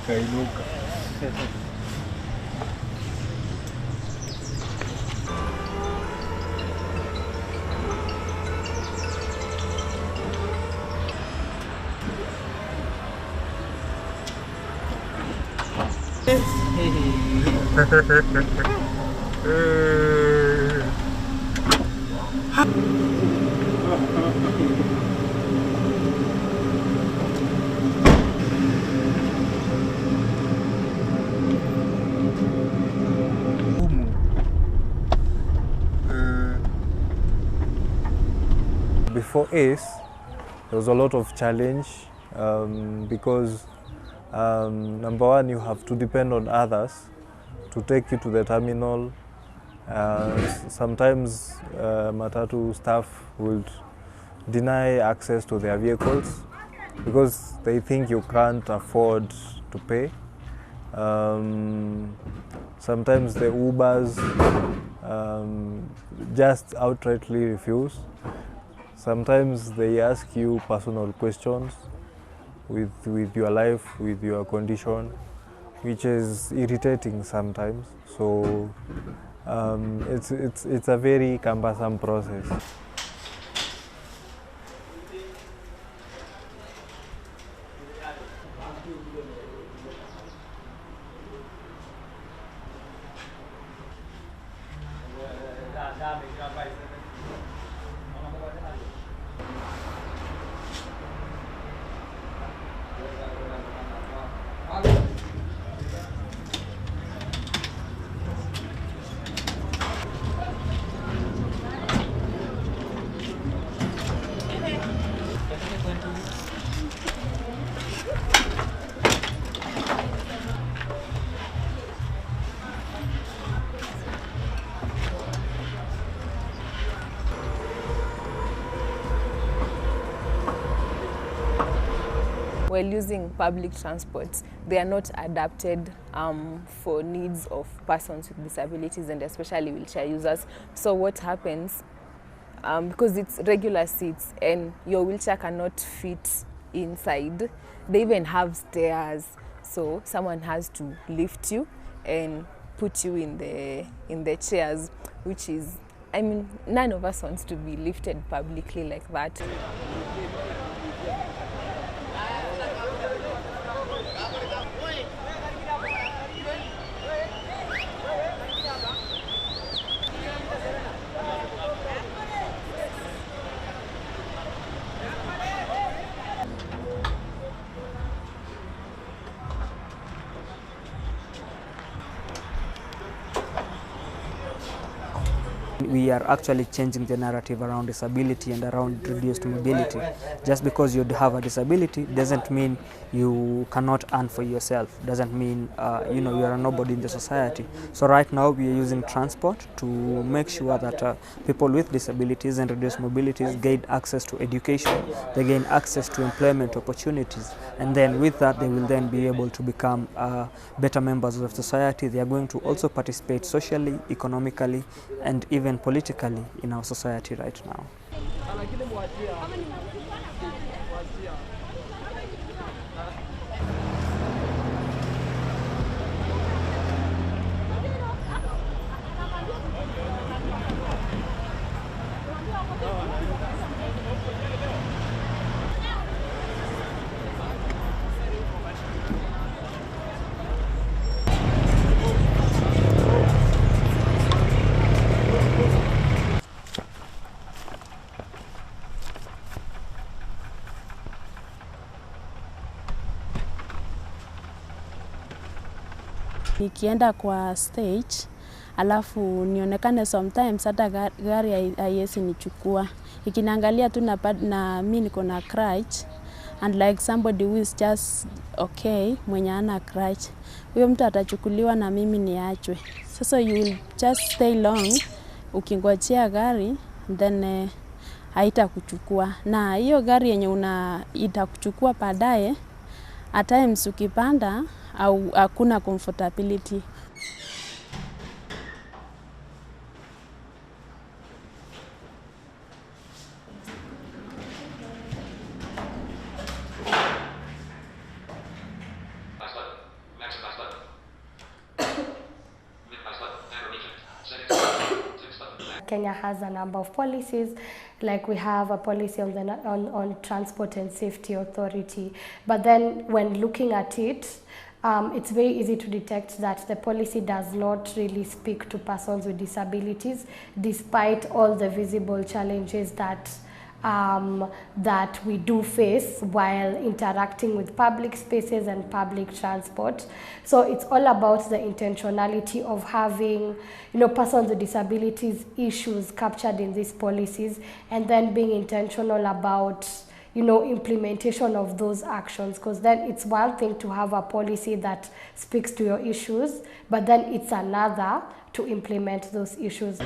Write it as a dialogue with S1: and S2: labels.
S1: Kainuka. Before ACE, there was a lot of challenge because number one, you have to depend on others to take you to the terminal. Sometimes matatu staff would deny access to their vehicles because they think you can't afford to pay. Sometimes the Ubers just outrightly refuse. Sometimes they ask you personal questions with your life, with your condition, which is irritating sometimes. So it's a very cumbersome process.
S2: While using public transports, they are not adapted for needs of persons with disabilities and especially wheelchair users. So what happens, because it's regular seats and your wheelchair cannot fit inside, they even have stairs. So someone has to lift you and put you in the chairs, which is, I mean, none of us wants to be lifted publicly like that.
S3: We are actually changing the narrative around disability and around reduced mobility. Just because you have a disability doesn't mean you cannot earn for yourself, doesn't mean you are a nobody in the society. So right now we are using transport to make sure that people with disabilities and reduced mobilities gain access to education, they gain access to employment opportunities, and then with that they will then be able to become better members of society. They are going to also participate socially, economically, and even politically in our society right now.
S4: Nikienda kwa stage, alafu nionekane sometimes hata gari haiwezi nichukua. Ikiniangalia tu na mimi niko na crutch, and like somebody who is just okay, mwenye hana crutch, huyo mtu atachukuliwa na mimi niachwe. Sasa you will just stay long ukingojea gari, then haitakuchukua. Na hiyo gari yenye itakuchukua baadaye, at times ukipanda au hakuna comfortability.
S5: Kenya has a number of policies, like we have a policy on the on Transport and Safety Authority. But then when looking at it, it's very easy to detect that the policy does not really speak to persons with disabilities, despite all the visible challenges that that we do face while interacting with public spaces and public transport. So it's all about the intentionality of having, persons with disabilities issues captured in these policies, and then being intentional about, implementation of those actions. Because then it's one thing to have a policy that speaks to your issues, but then it's another to implement those issues.